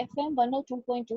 FM 102.2।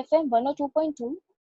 FM 102.2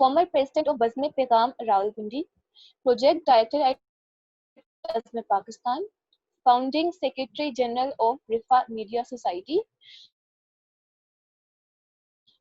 former president of Bazm Pegham Rawalpindi, project director at Azm Pakistan, founding secretary general of Rifa Media Society,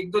1-2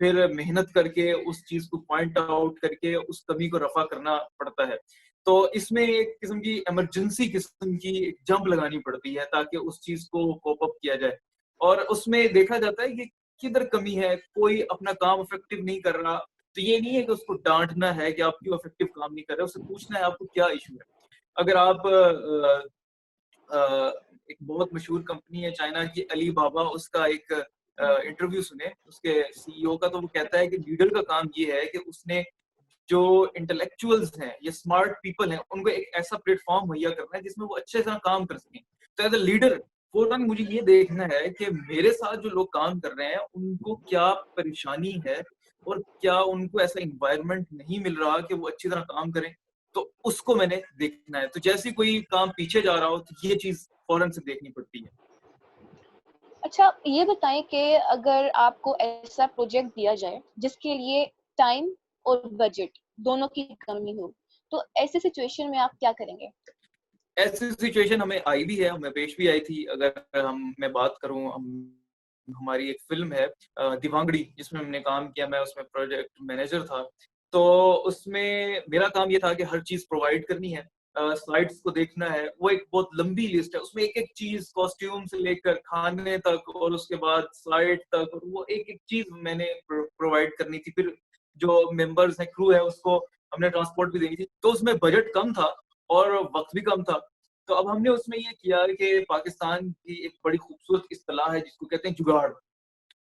پھر محنت کر کے اس چیز کو point out کر کے اس کمی کو رفع کرنا پڑتا ہے. تو اس میں ایک قسم کی ایمرجنسی قسم کی جمپ لگانی پڑتی ہے تاکہ اس چیز کو کوپ اپ کیا جائے. اور اس میں دیکھا جاتا ہے کہ کدھر کمی ہے, کوئی اپنا کام افیکٹو نہیں کر رہا, تو یہ نہیں ہے کہ اس کو ڈانٹنا ہے کہ آپ کیوں افیکٹو کام نہیں کر رہے, اسے پوچھنا ہے آپ کو کیا ایشو ہے. اگر آپ ایک بہت مشہور کمپنی ہے چائنا کی علی بابا, اس کا ایک انٹرویو سنے اس کے سی ای او کا, تو وہ کہتا ہے کہ لیڈر کا کام یہ ہے کہ اس نے جو انٹلیکچوئلز ہیں یا اسمارٹ پیپل ہیں ان کو ایک ایسا پلیٹ فارم مہیا کرنا ہے جس میں وہ اچھے سے کام کر سکیں. تو ایز اے لیڈر فوراً مجھے یہ دیکھنا ہے کہ میرے ساتھ جو لوگ کام کر رہے ہیں ان کو کیا پریشانی ہے اور کیا ان کو ایسا انوائرمنٹ نہیں مل رہا کہ وہ اچھی طرح کام کریں, تو اس کو میں نے دیکھنا ہے. تو جیسے کوئی کام پیچھے جا رہا ہو تو یہ چیز فوراً سے دیکھنی پڑتی ہے. اچھا یہ بتائیں کہ اگر آپ کو ایسا پروجیکٹ دیا جائے جس کے لیے ٹائم اور بجٹ دونوں کی کمی ہو, تو ایسی سچویشن میں آپ کیا کریں گے؟ ایسی سچویشن ہمیں آئی بھی ہے, ہمیں پیش بھی آئی تھی. اگر میں بات کروں, ہماری ایک فلم ہے دیوانگڑی جس میں ہم نے کام کیا, میں اس میں پروجیکٹ مینیجر تھا. تو اس میں میرا کام یہ تھا کہ ہر چیز پرووائڈ کرنی ہے, سلائڈس کو دیکھنا ہے. وہ ایک بہت لمبی لسٹ ہے, اس میں ایک ایک چیز کاسٹیوم سے لے کر کھانے تک اور اس کے بعد سلائڈ تک, اور وہ ایک ایک چیز میں نے پرووائڈ کرنی تھی. پھر جو ممبرز ہیں, کرو ہے, اس کو ہم نے ٹرانسپورٹ بھی دینی تھی. تو اس میں بجٹ کم تھا اور وقت بھی کم تھا. تو اب ہم نے اس میں یہ کیا کہ پاکستان کی ایک بڑی خوبصورت اصطلاح ہے جس کو کہتے ہیں جگاڑ.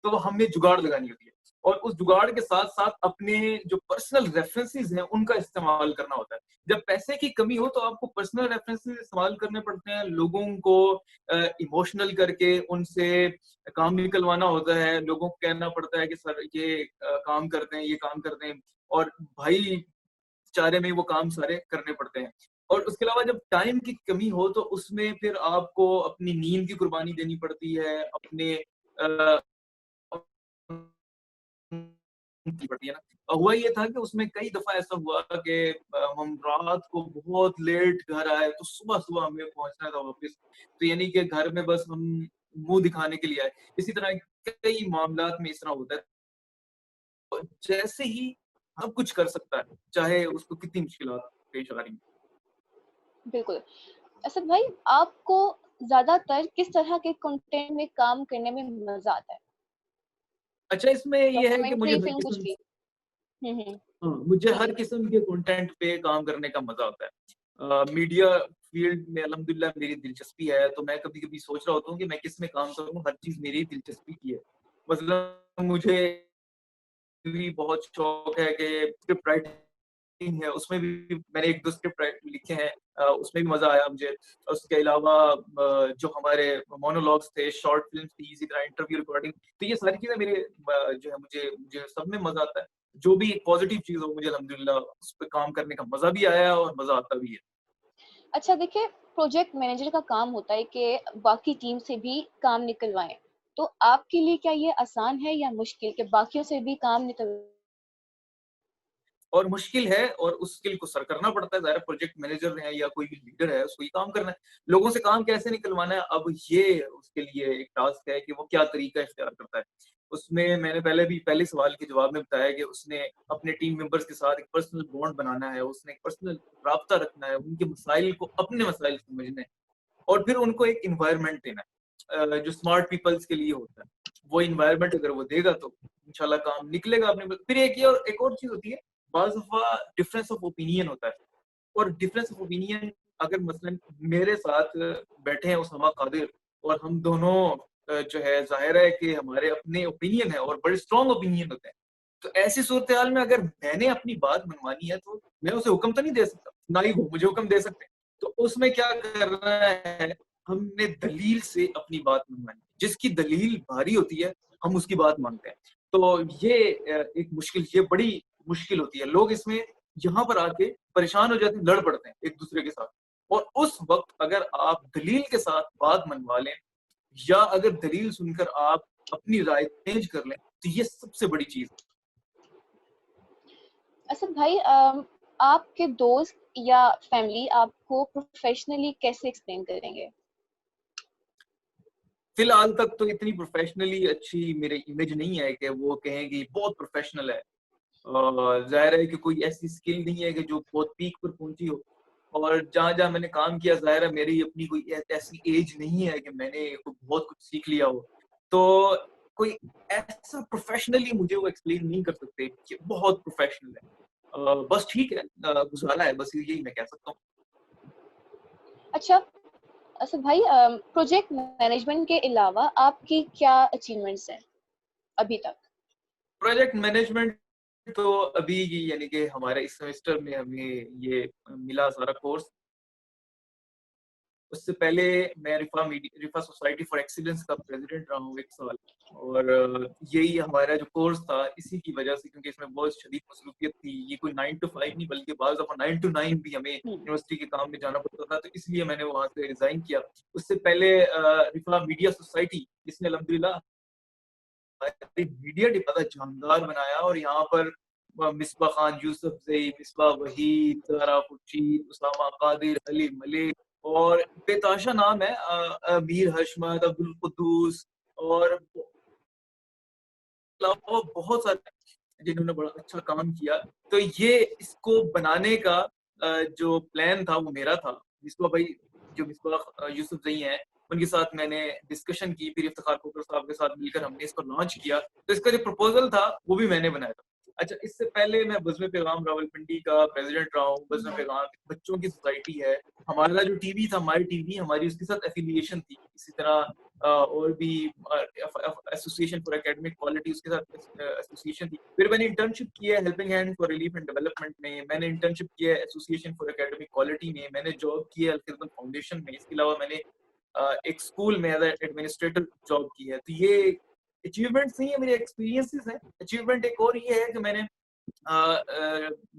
تو ہم نے جگاڑ لگانی ہوتی ہے, اور اس جگاڑ کے ساتھ ساتھ اپنے جو پرسنل ریفرنسز ہیں ان کا استعمال کرنا ہوتا ہے. جب پیسے کی کمی ہو تو آپ کو پرسنل ریفرنسز استعمال کرنے پڑتے ہیں, لوگوں کو ایموشنل کر کے ان سے کام نکلوانا ہوتا ہے. لوگوں کو کہنا پڑتا ہے کہ سر یہ کام کرتے ہیں, یہ کام کرتے ہیں, اور بھائی چارے میں وہ کام سارے کرنے پڑتے ہیں. اور اس کے علاوہ جب ٹائم کی کمی ہو تو اس میں پھر آپ کو اپنی نیند کی قربانی دینی پڑتی ہے, اپنے پڑتی ہے نا. ہوا یہ تھا کہ اس میں کئی دفعہ ایسا ہوا کہ ہم رات کو بہت لیٹ گھر آئے تو صبح صبح ہمیں پہنچنا تھا واپس. تو یعنی کہ گھر میں بس ہم منہ دکھانے کے لیے آئے. اسی طرح کئی معاملات میں اس طرح ہوتا ہے. جیسے ہی ہم کچھ کر سکتا ہے چاہے اس کو کتنی مشکلات پیش آ رہی ہیں. بالکل. اسد بھائی, آپ کو زیادہ تر کس طرح کے کنٹینٹ میں کام کرنے میں مزہ آتا ہے؟ اچھا, اس میں یہ ہے کہ ڈاکومنٹری, فلم, کچھ بھی. مجھے جی ہر جی. قسم کے کنٹینٹ پہ کام کرنے کا مزہ آتا ہے. میڈیا فیلڈ میں الحمدللہ میری دلچسپی ہے, تو میں کبھی کبھی سوچ رہا ہوتا ہوں کہ میں کس میں کام کروں. ہر چیز میری دلچسپی کی ہے. مثلا مجھے بھی بہت شوق ہے کہ اسکرپٹ رائٹنگ ہے, اس میں بھی میں نے ایک دو اسکرپٹ لکھے ہیں, اس میں بھی مزہ آیا مجھے. اس کے علاوہ جو ہمارے مونولوگس تھے, شارٹ فلمس تھی, اسی طرح انٹرویو ریکارڈنگ, تو یہ ساری چیزیں میرے جو ہے مجھے سب میں مزہ آتا ہے. جو بھی ایک پازیٹیو چیز ہو, مجھے الحمدللہ اس پہ کام کرنے کا مزہ بھی آیا اور مزہ آتا بھی ہے. اچھا دیکھیں, پروجیکٹ مینیجر کا کام ہوتا ہے کہ باقی ٹیم سے بھی کام نکلوائیں, تو آپ کے لیے کیا یہ آسان ہے یا مشکل کہ باقیوں سے بھی کام نکلوائیں؟ اور مشکل ہے, اور اس اسکل کو سر کرنا پڑتا ہے. ظاہر پروجیکٹ مینیجر ہے یا کوئی بھی لیڈر ہے, اس کو یہ کام کرنا ہے. لوگوں سے کام کیسے نکلوانا ہے, اب یہ اس کے لیے ایک ٹاسک ہے کہ وہ کیا طریقہ اختیار کرتا ہے. اس میں نے پہلے سوال کے جواب میں بتایا کہ اس نے اپنے ٹیم ممبرس کے ساتھ ایک پرسنل بانڈ بنانا ہے, اس نے ایک پرسنل رابطہ رکھنا ہے, ان کے مسائل کو اپنے مسائل سمجھنا ہے, اور پھر ان کو ایک انوائرمنٹ دینا ہے جو اسمارٹ پیپلس کے لیے ہوتا ہے. وہ انوائرمنٹ اگر وہ دے گا تو انشاءاللہ کام نکلے گا اپنے. پھر ایک اور چیز ہوتی ہے, بعض دفعہ ڈفرینس آف اوپینین ہوتا ہے, اور ڈفرینس آف اوپینین اگر مثلا میرے ساتھ بیٹھے ہیں اسامہ قادر, اور ہم دونوں جو ہے ظاہر ہے کہ ہمارے اپنے اوپینین ہیں اور بڑے اسٹرانگ اوپینین ہوتے ہیں, تو ایسی صورتحال میں اگر میں نے اپنی بات منوانی ہے تو میں اسے حکم تو نہیں دے سکتا, نہ ہی وہ مجھے حکم دے سکتے. تو اس میں کیا کرنا ہے, ہم نے دلیل سے اپنی بات منوانی. جس کی دلیل بھاری ہوتی ہے ہم اس کی بات مانتے ہیں. تو یہ ایک مشکل, یہ بڑی مشکل ہوتی ہے. لوگ اس میں یہاں پر آ کے پریشان ہو جاتے ہیں, لڑ پڑتے ہیں ایک دوسرے کے ساتھ. اور اس وقت اگر آپ دلیل کے ساتھ بات منوا لیں, یا اگر دلیل سن کر آپ اپنی رائے چینج کر لیں, تو یہ سب سے بڑی چیز ہے. اسد بھائی, آپ کے دوست یا فیملی آپ کو پروفیشنلی کیسے ایکسپلین کریں گے؟ فی الحال تک تو اتنی پروفیشنلی اچھی میرے امیج نہیں ہے کہ وہ کہیں کہ بہت پروفیشنل ہے. ظاہر ہے کہ کوئی ایسی اسکل نہیں ہے کہ جو بہت پیک پر پہنچی ہو, اور جہاں جہاں میں نے کام کیا ظاہر ہے میری اپنی کوئی ایسی ایج نہیں ہے کہ میں نے بہت کچھ سیکھ لیا ہو, تو کوئی ایسا پروفیشنلی مجھے وہ ایکسپلین نہیں کر سکتے کہ بہت پروفیشنل ہے. بس ٹھیک ہے, گزارا ہے, بس یہی میں کہہ سکتا ہوں. اچھا اسد بھائی، پروجیکٹ مینجمنٹ کے علاوہ آپ کی کیا اچیومنٹس ہیں ابھی تک؟ پروجیکٹ مینجمنٹ تو ابھی یعنی کہ ہمارے اس سیمسٹر میں ہمیں یہ ملا سارا کورس. اس سے پہلے میں رفا سوسائٹی فار ایکسیلنس کا پریزیڈنٹ رہا ہوں 1 سال, اور یہی ہمارا جو کورس تھا اسی کی وجہ سے, کیونکہ اس میں بہت شدید مصروفیت تھی. یہ کوئی 9 to 5 نہیں بلکہ بعض دفعہ 9 to 9 بھی ہمیں یونیورسٹی کے کام میں جانا پڑتا تھا, تو اس لیے میں نے وہاں سے ریزائن کیا. اس سے پہلے رفا میڈیا سوسائٹی, جس نے الحمدللہ میڈیا ڈپارٹمنٹ جاندار بنایا, اور یہاں پر مصباح خان, یوسف زئی, مصباح وحید, زہرا خورشید, اسامہ قادر, علی ملک, اور بے تحاشا نام ہے, امیر حشمت, عبد القدوس, اور بہت سارے جنہوں نے بڑا اچھا کام کیا. تو یہ اس کو بنانے کا جو پلان تھا وہ میرا تھا. مصباح بھائی جو مصباح یوسف زئی ہیں ان کے ساتھ میں نے ڈسکشن کی, پھر افتخار کوکر صاحب کے ساتھ مل کر ہم نے اس کو لانچ کیا. تو اس کا جو پروپوزل تھا وہ بھی میں نے بنایا تھا. اچھا, اس سے پہلے میں بزم پیغام راولپنڈی کا پریزیڈنٹ رہا ہوں. بزم پیغام بچوں کی سوسائٹی ہے. ہمارا جو ٹی وی تھا, مائی ٹی وی, ہماری اس کے ساتھ ایفیلیشن تھی. اسی طرح اور بھی ایسوسیشن فار اکیڈمک کوالٹی, اس کے ساتھ ایسوسیشن تھی. پھر میں نے انٹرنشپ کی ہے helping hand for relief and development میں, میں نے انٹرنشپ کی ہے ایسوسیشن فار اکیڈمک کوالٹی میں, میں نے جاب کی ہے الخدمت فاؤنڈیشن میں. اس کے علاوہ میں نے ایک اسکول میں ایز اے ایڈمنسٹریٹر جاب کی ہے. تو یہ اچیومنٹس نہیں ہے, میرے ایکسپیرینسز ہیں. اچیومنٹ ایک اور یہ ہے کہ میں نے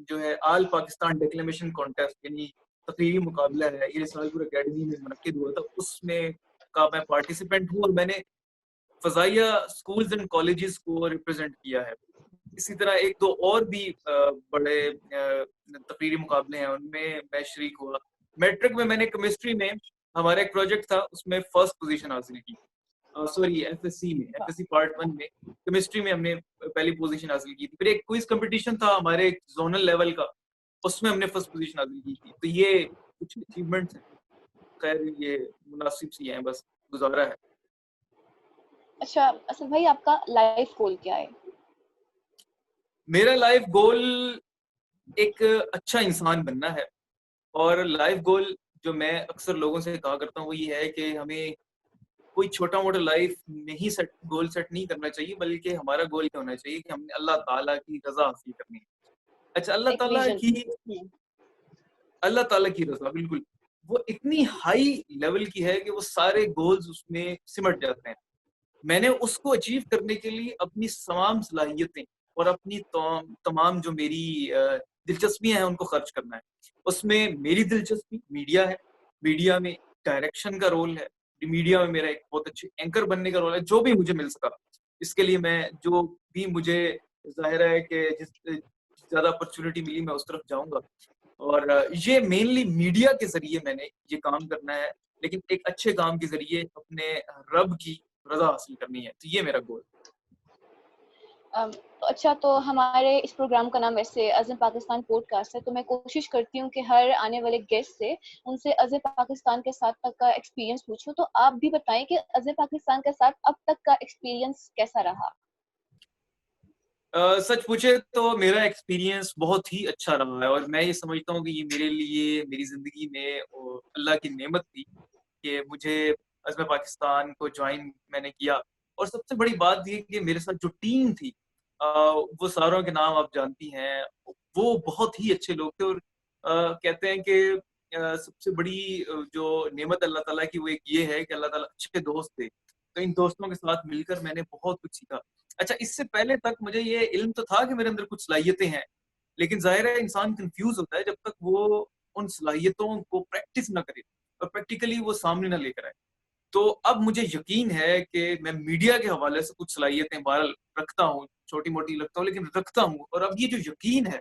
جو ہے آل پاکستان ڈیکلیمیشن کانٹیسٹ, یعنی تقریری مقابلہ ہے, یہ رسالہ پور اکیڈمی میں منعقد ہوا تھا, اس میں کا میں پارٹیسپینٹ ہوں, اور میں نے فضائیہ اسکولز اینڈ کالجز کو ریپرزینٹ کیا ہے. اسی طرح ایک دو اور بھی بڑے تقریری مقابلے ہیں, ان میں شریک ہوا. میٹرک میں نے کیمسٹری میں ہمارا ایک پروجیکٹ تھا, اس میں فرسٹ پوزیشن حاصل کی. سوری, ایف ایس سی میں, ایف ایس سی پارٹ 1 میں کیمسٹری میں ہم نے پہلی پوزیشن حاصل کی تھی. پھر ایک کوئز کمپٹیشن تھا ہمارے زونل لیول کا, اس میں ہم نے فرسٹ پوزیشن حاصل کی تھی. تو یہ کچھ اچیومنٹس ہیں, خیر یہ مناسب سی ہیں, بس گزارا ہے. اچھا اسد بھائی، آپ کا لائف گول کیا ہے؟ میرا لائف گول ایک اچھا انسان بننا ہے. اور لائف گول جو میں اکثر لوگوں سے کہا کرتا ہوں وہ یہ ہے کہ ہمیں کوئی چھوٹا موٹا لائف نہیں گول سیٹ نہیں کرنا چاہیے, بلکہ ہمارا گول کیا ہونا چاہیے کہ ہم نے اللہ تعالیٰ کی رضا حاصل کرنی ہے. اچھا, اللہ تعالیٰ کی رضا بالکل وہ اتنی ہائی لیول کی ہے کہ وہ سارے گولز اس میں سمٹ جاتے ہیں. میں نے اس کو اچیو کرنے کے لیے اپنی تمام صلاحیتیں اور اپنی تمام جو میری دلچسپیاں ہیں ان کو خرچ کرنا ہے. اس میں میری دلچسپی میڈیا ہے, میڈیا میں ڈائریکشن کا رول ہے, میڈیا میں میرا ایک بہت اچھے اینکر بننے کا رول ہے. جو بھی مجھے مل سکا اس کے لیے میں, جو بھی مجھے ظاہر ہے کہ جس زیادہ اپرچونٹی ملی میں اس طرف جاؤں گا. اور یہ مینلی میڈیا کے ذریعے میں نے یہ کام کرنا ہے, لیکن ایک اچھے کام کے ذریعے اپنے رب کی رضا حاصل کرنی ہے. تو یہ میرا گول. اچھا, تو ہمارے اس پروگرام کا نام ویسے عزم پاکستان پوڈ کاسٹ ہے, تو میں کوشش کرتی ہوں کہ ہر آنے والے گیسٹ سے ان سے عزم پاکستان کے ساتھ تک کا ایکسپیرینس پوچھوں. تو آپ بھی بتائیں کہ عزم پاکستان کے ساتھ اب تک کا ایکسپیرینس کیسا رہا؟ سچ پوچھے تو میرا ایکسپیرینس بہت ہی اچھا رہا ہے, اور میں یہ سمجھتا ہوں کہ یہ میرے لیے میری زندگی میں اللہ کی نعمت تھی کہ مجھے عزم پاکستان کو جوائن میں نے کیا. اور سب سے بڑی بات یہ کہ میرے ساتھ جو ٹیم تھی, وہ ساروں کے نام آپ جانتی ہیں, وہ بہت ہی اچھے لوگ تھے. اور کہتے ہیں کہ سب سے بڑی جو نعمت اللہ تعالیٰ کی وہ ایک یہ ہے کہ اللہ تعالیٰ اچھے دوست تھے. تو ان دوستوں کے ساتھ مل کر میں نے بہت کچھ سیکھا. اچھا, اس سے پہلے تک مجھے یہ علم تو تھا کہ میرے اندر کچھ صلاحیتیں ہیں, لیکن ظاہر ہے انسان کنفیوز ہوتا ہے جب تک وہ ان صلاحیتوں کو پریکٹس نہ کرے اور پریکٹیکلی وہ سامنے نہ لے کر آئے. تو اب مجھے یقین ہے کہ میں میڈیا کے حوالے سے کچھ صلاحیتیں بہرحال رکھتا ہوں, چھوٹی موٹی رکھتا ہوں, لیکن رکھتا ہوں. اور اب یہ جو یقین ہے,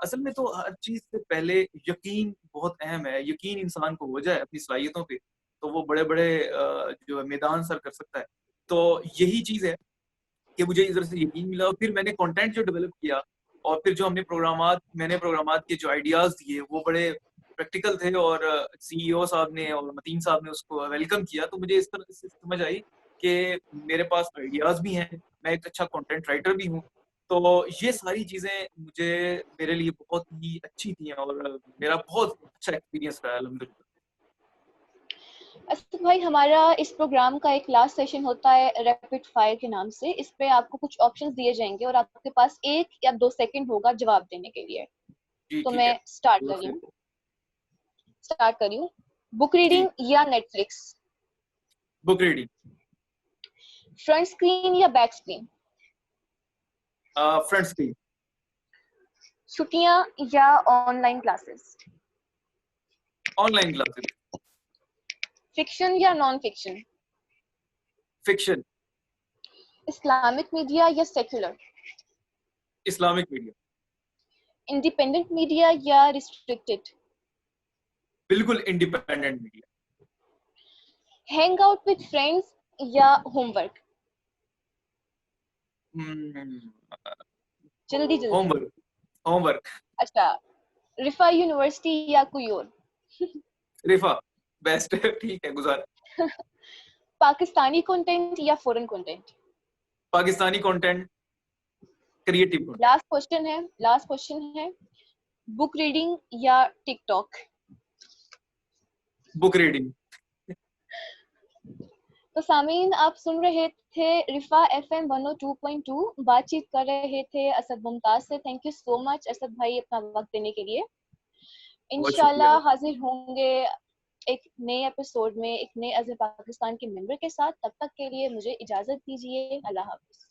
اصل میں تو ہر چیز سے پہلے یقین بہت اہم ہے. یقین انسان کو ہو جائے اپنی صلاحیتوں پہ, تو وہ بڑے بڑے جو ہے میدان سر کر سکتا ہے. تو یہی چیز ہے کہ مجھے ادھر سے یقین ملا, اور پھر میں نے کانٹینٹ جو ڈیولپ کیا, اور پھر جو میں نے پروگرامات کے جو آئیڈیاز دیے وہ بڑے پریکٹیکل تھے, اور سی ای او صاحب نے اور متین صاحب نے اس کو ویلکم کیا. تو مجھے اس طرح سے سمجھ آئی کہ میرے پاس آئیڈیاز بھی ہیں, میں ایک اچھا کانٹینٹ رائٹر بھی ہوں. تو یہ ساری چیزیں میرے لیے بہت ہی اچھی تھیں, اور میرا بہت اچھا ایکسپیرینس رہا الحمدللہ. اسد بھائی, ہمارا اس پروگرام کا ایک لاسٹ سیشن ہوتا ہے ریپڈ فائر کے نام سے. اس پہ آپ کو کچھ آپشنز دیے جائیں گے اور آپ کے پاس 1 یا 2 سیکنڈ ہوگا جواب دینے کے لیے. جی تو ٹھیک میں ہے. اسٹارٹ کر رہی ہوں. بک جی, ریڈنگ یا Netflix? Book reading. Front screen یا بیک اسکرین؟ Front screen. چھٹیاں یا online classes? Online classes. Fiction یا non fiction? Fiction. Islamic media یا secular? Islamic media. Independent media یا ریسٹرکٹیڈ؟ بالکل independent media. Hang out with friends یا homework? جلدی home جلدی. Work. Homework. اچھا, رفا یونیورسٹی یا کوئی اور؟ رفا بیسٹ. ٹھیک ہے, گزار. پاکستانی کنٹینٹ یا foreign content? Pakistani content, creative content. Last question ہے, بک ریڈنگ یا ٹک ٹاک؟ Book reading. تو سامعین, آپ سن رہے تھے رفا ایف ایم 102.2, بات چیت کر رہے تھے اسد ممتاز سے. تھینک یو سو مچ اسد بھائی اپنا وقت دینے کے لیے. بہت شکریہ. انشاءاللہ حاضر ہوں گے ایک نئے ایپیسوڈ میں ایک نئے عزم پاکستان کے ممبر کے ساتھ. تب تک کے لیے مجھے اجازت دیجیے. اللہ حافظ.